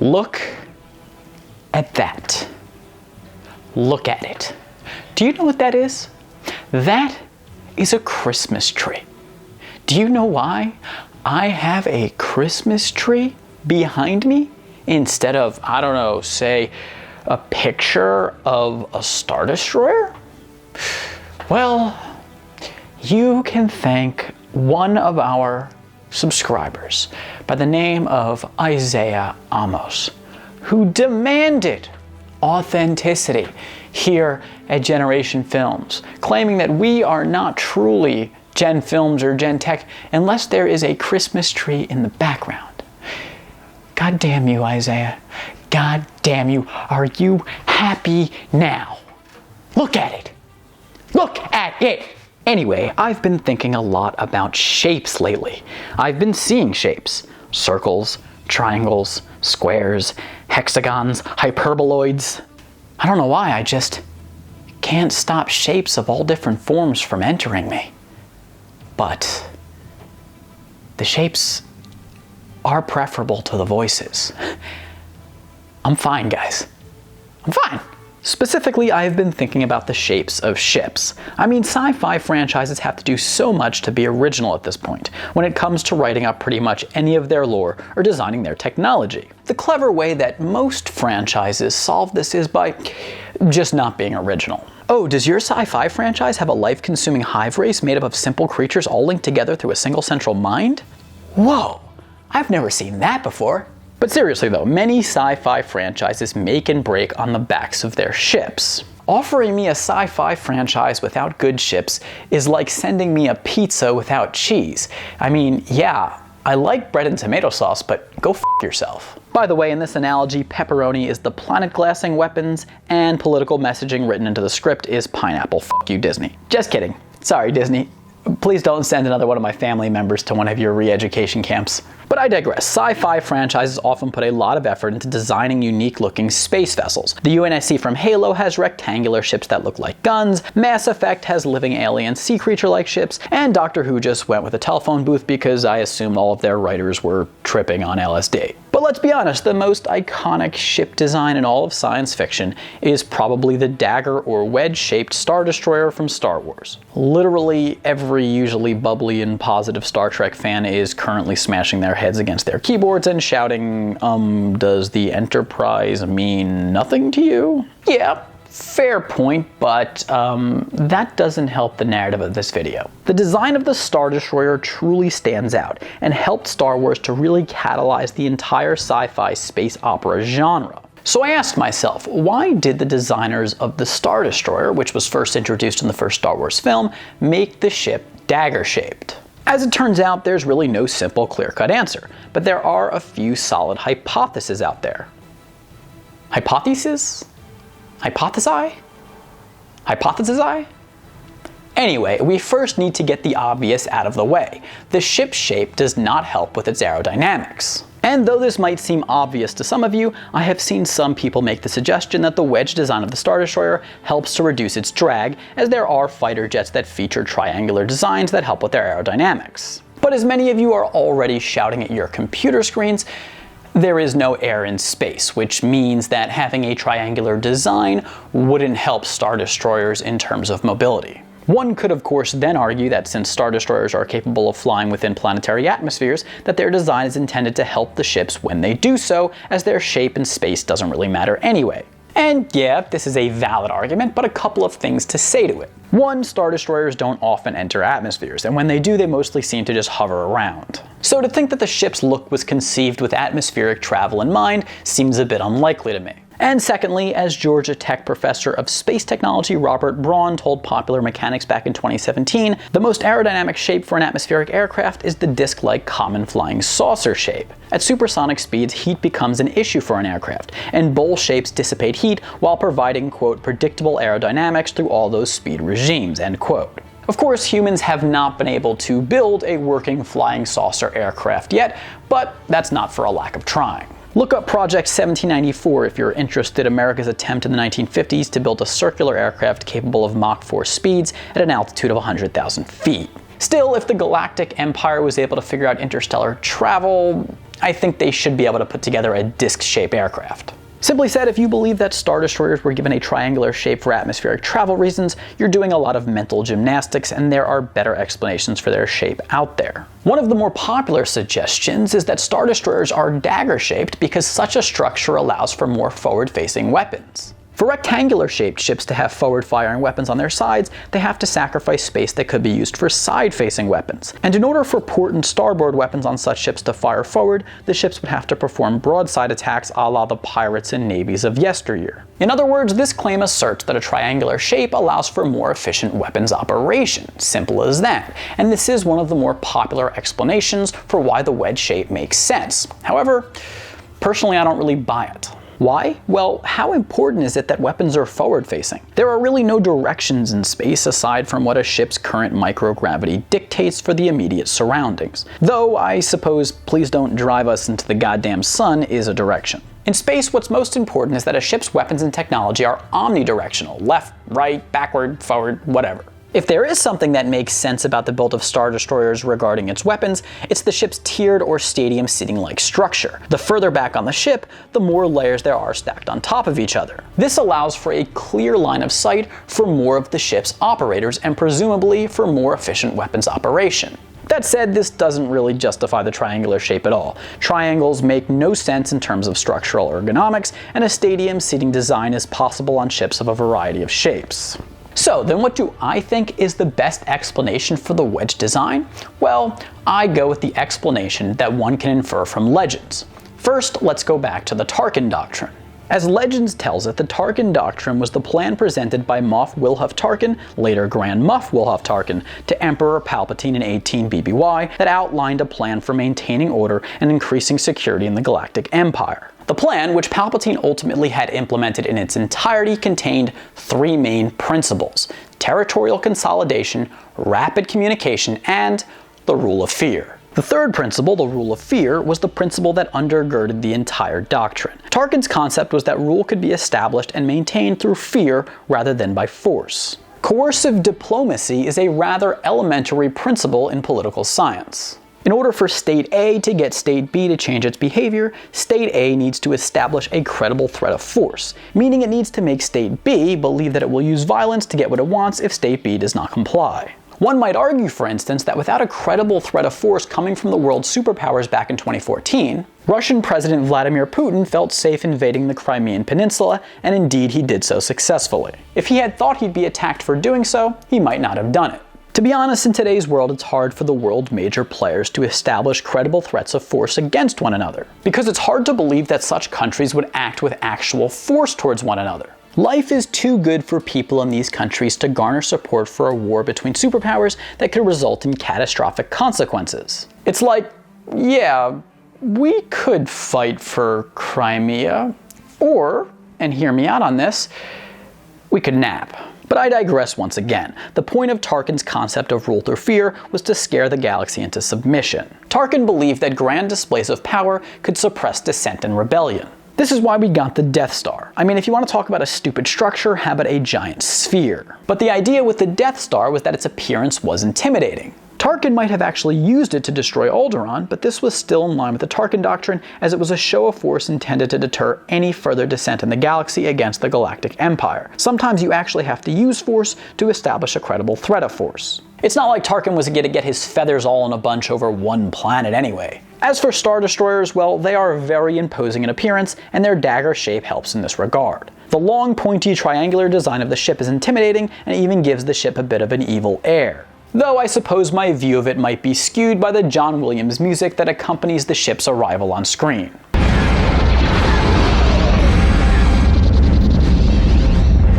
Look at that. Look at it. Do you know what that is? That is a Christmas tree. Do you know why I have a Christmas tree behind me instead of, I don't know, say a picture of a Star Destroyer? Well, you can thank one of our subscribers by the name of Isaiah Amos, who demanded authenticity here at Generation Films, claiming that we are not truly Gen Films or Gen Tech unless there is a Christmas tree in the background. God damn you, Isaiah. God damn you. Are you happy now? Look at it. Look at it. Anyway, I've been thinking a lot about shapes lately. I've been seeing shapes. Circles, triangles, squares, hexagons, hyperboloids. I don't know why, I just can't stop shapes of all different forms from entering me. But the shapes are preferable to the voices. I'm fine, guys. I'm fine. Specifically, I've been thinking about the shapes of ships. I mean, sci-fi franchises have to do so much to be original at this point, when it comes to writing up pretty much any of their lore or designing their technology. The clever way that most franchises solve this is by just not being original. Oh, does your sci-fi franchise have a life-consuming hive race made up of simple creatures all linked together through a single central mind? Whoa, I've never seen that before. But seriously though, many sci-fi franchises make and break on the backs of their ships. Offering me a sci-fi franchise without good ships is like sending me a pizza without cheese. I mean, yeah, I like bread and tomato sauce, but go f yourself. By the way, in this analogy, pepperoni is the planet glassing weapons, and political messaging written into the script is pineapple. F you, Disney. Just kidding. Sorry, Disney. Please don't send another one of my family members to one of your re-education camps. But I digress. Sci-fi franchises often put a lot of effort into designing unique-looking space vessels. The UNSC from Halo has rectangular ships that look like guns, Mass Effect has living alien sea creature-like ships, and Doctor Who just went with a telephone booth because I assumed all of their writers were tripping on LSD. But let's be honest, the most iconic ship design in all of science fiction is probably the Dagger or wedge-shaped Star Destroyer from Star Wars. Literally every usually bubbly and positive Star Trek fan is currently smashing their heads against their keyboards and shouting, does the Enterprise mean nothing to you? Yeah, fair point, but that doesn't help the narrative of this video. The design of the Star Destroyer truly stands out and helped Star Wars to really catalyze the entire sci-fi space opera genre. So I asked myself, why did the designers of the Star Destroyer, which was first introduced in the first Star Wars film, make the ship Dagger-Shaped? As it turns out, there's really no simple, clear-cut answer, but there are a few solid hypotheses out there. Hypotheses? Hypothesi? Hypothesize? Anyway, we first need to get the obvious out of the way. The ship's shape does not help with its aerodynamics. And though this might seem obvious to some of you, I have seen some people make the suggestion that the wedge design of the Star Destroyer helps to reduce its drag, as there are fighter jets that feature triangular designs that help with their aerodynamics. But as many of you are already shouting at your computer screens, there is no air in space, which means that having a triangular design wouldn't help Star Destroyers in terms of mobility. One could of course then argue that since Star Destroyers are capable of flying within planetary atmospheres, that their design is intended to help the ships when they do so, as their shape in space doesn't really matter anyway. And yeah, this is a valid argument, but a couple of things to say to it. One, Star Destroyers don't often enter atmospheres, and when they do, they mostly seem to just hover around. So to think that the ship's look was conceived with atmospheric travel in mind seems a bit unlikely to me. And secondly, as Georgia Tech professor of space technology Robert Braun told Popular Mechanics back in 2017, the most aerodynamic shape for an atmospheric aircraft is the disc-like common flying saucer shape. At supersonic speeds, heat becomes an issue for an aircraft, and bowl shapes dissipate heat while providing, quote, predictable aerodynamics through all those speed regimes, end quote. Of course, humans have not been able to build a working flying saucer aircraft yet, but that's not for a lack of trying. Look up Project 1794 if you're interested in America's attempt in the 1950s to build a circular aircraft capable of Mach 4 speeds at an altitude of 100,000 feet. Still, if the Galactic Empire was able to figure out interstellar travel, I think they should be able to put together a disc-shaped aircraft. Simply said, if you believe that Star Destroyers were given a triangular shape for atmospheric travel reasons, you're doing a lot of mental gymnastics, and there are better explanations for their shape out there. One of the more popular suggestions is that Star Destroyers are dagger-shaped because such a structure allows for more forward-facing weapons. For rectangular-shaped ships to have forward-firing weapons on their sides, they have to sacrifice space that could be used for side-facing weapons. And in order for port and starboard weapons on such ships to fire forward, the ships would have to perform broadside attacks a la the pirates and navies of yesteryear. In other words, this claim asserts that a triangular shape allows for more efficient weapons operation. Simple as that. And this is one of the more popular explanations for why the wedge shape makes sense. However, personally, I don't really buy it. Why? Well, how important is it that weapons are forward-facing? There are really no directions in space aside from what a ship's current microgravity dictates for the immediate surroundings. Though, I suppose, please don't drive us into the goddamn sun is a direction. In space, what's most important is that a ship's weapons and technology are omnidirectional, left, right, backward, forward, whatever. If there is something that makes sense about the build of Star Destroyers regarding its weapons, it's the ship's tiered or stadium seating-like structure. The further back on the ship, the more layers there are stacked on top of each other. This allows for a clear line of sight for more of the ship's operators and presumably for more efficient weapons operation. That said, this doesn't really justify the triangular shape at all. Triangles make no sense in terms of structural ergonomics, and a stadium seating design is possible on ships of a variety of shapes. So then what do I think is the best explanation for the wedge design? Well, I go with the explanation that one can infer from legends. First, let's go back to the Tarkin Doctrine. As Legends tells it, the Tarkin Doctrine was the plan presented by Moff Wilhuff Tarkin, later Grand Moff Wilhuff Tarkin, to Emperor Palpatine in 18 BBY that outlined a plan for maintaining order and increasing security in the Galactic Empire. The plan, which Palpatine ultimately had implemented in its entirety, contained three main principles: territorial consolidation, rapid communication, and the rule of fear. The third principle, the rule of fear, was the principle that undergirded the entire doctrine. Tarkin's concept was that rule could be established and maintained through fear rather than by force. Coercive diplomacy is a rather elementary principle in political science. In order for State A to get State B to change its behavior, State A needs to establish a credible threat of force, meaning it needs to make State B believe that it will use violence to get what it wants if State B does not comply. One might argue, for instance, that without a credible threat of force coming from the world's superpowers back in 2014, Russian President Vladimir Putin felt safe invading the Crimean Peninsula, and indeed he did so successfully. If he had thought he'd be attacked for doing so, he might not have done it. To be honest, in today's world, it's hard for the world's major players to establish credible threats of force against one another, because it's hard to believe that such countries would act with actual force towards one another. Life is too good for people in these countries to garner support for a war between superpowers that could result in catastrophic consequences. It's like, yeah, we could fight for Crimea, or, and hear me out on this, we could nap. But I digress once again. The point of Tarkin's concept of rule through fear was to scare the galaxy into submission. Tarkin believed that grand displays of power could suppress dissent and rebellion. This is why we got the Death Star. I mean, if you want to talk about a stupid structure, how about a giant sphere? But the idea with the Death Star was that its appearance was intimidating. Tarkin might have actually used it to destroy Alderaan, but this was still in line with the Tarkin Doctrine, as it was a show of force intended to deter any further dissent in the galaxy against the Galactic Empire. Sometimes you actually have to use force to establish a credible threat of force. It's not like Tarkin was going to get his feathers all in a bunch over one planet anyway. As for Star Destroyers, well, they are very imposing in appearance, and their dagger shape helps in this regard. The long, pointy, triangular design of the ship is intimidating, and even gives the ship a bit of an evil air. Though I suppose my view of it might be skewed by the John Williams music that accompanies the ship's arrival on screen.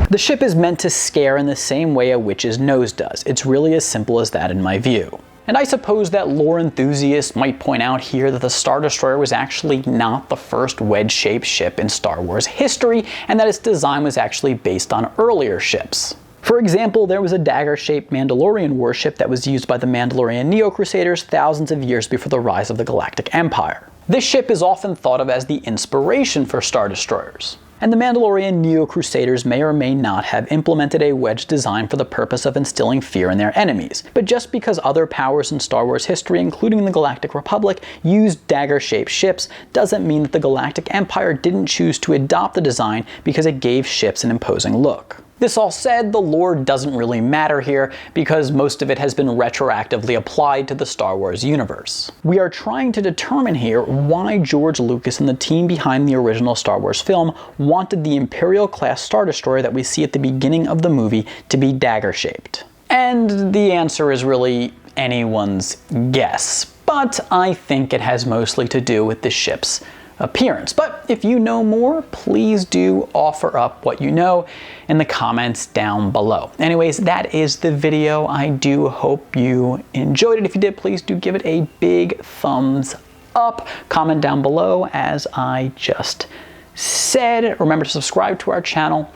The ship is meant to scare in the same way a witch's nose does. It's really as simple as that in my view. And I suppose that lore enthusiasts might point out here that the Star Destroyer was actually not the first wedge-shaped ship in Star Wars history, and that its design was actually based on earlier ships. For example, there was a dagger-shaped Mandalorian warship that was used by the Mandalorian Neo-Crusaders thousands of years before the rise of the Galactic Empire. This ship is often thought of as the inspiration for Star Destroyers. And the Mandalorian Neo-Crusaders may or may not have implemented a wedge design for the purpose of instilling fear in their enemies. But just because other powers in Star Wars history, including the Galactic Republic, used dagger-shaped ships, doesn't mean that the Galactic Empire didn't choose to adopt the design because it gave ships an imposing look. This all said, the lore doesn't really matter here because most of it has been retroactively applied to the Star Wars universe. We are trying to determine here why George Lucas and the team behind the original Star Wars film wanted the Imperial-class Star Destroyer that we see at the beginning of the movie to be dagger-shaped. And the answer is really anyone's guess, but I think it has mostly to do with the ship's appearance. But if you know more, please do offer up what you know in the comments down below. Anyways, that is the video. I do hope you enjoyed it. If you did, please do give it a big thumbs up. Comment down below as I just said. Remember to subscribe to our channel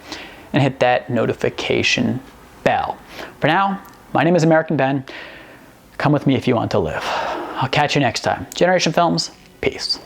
and hit that notification bell. For now, my name is American Ben. Come with me if you want to live. I'll catch you next time. Generation Films, peace.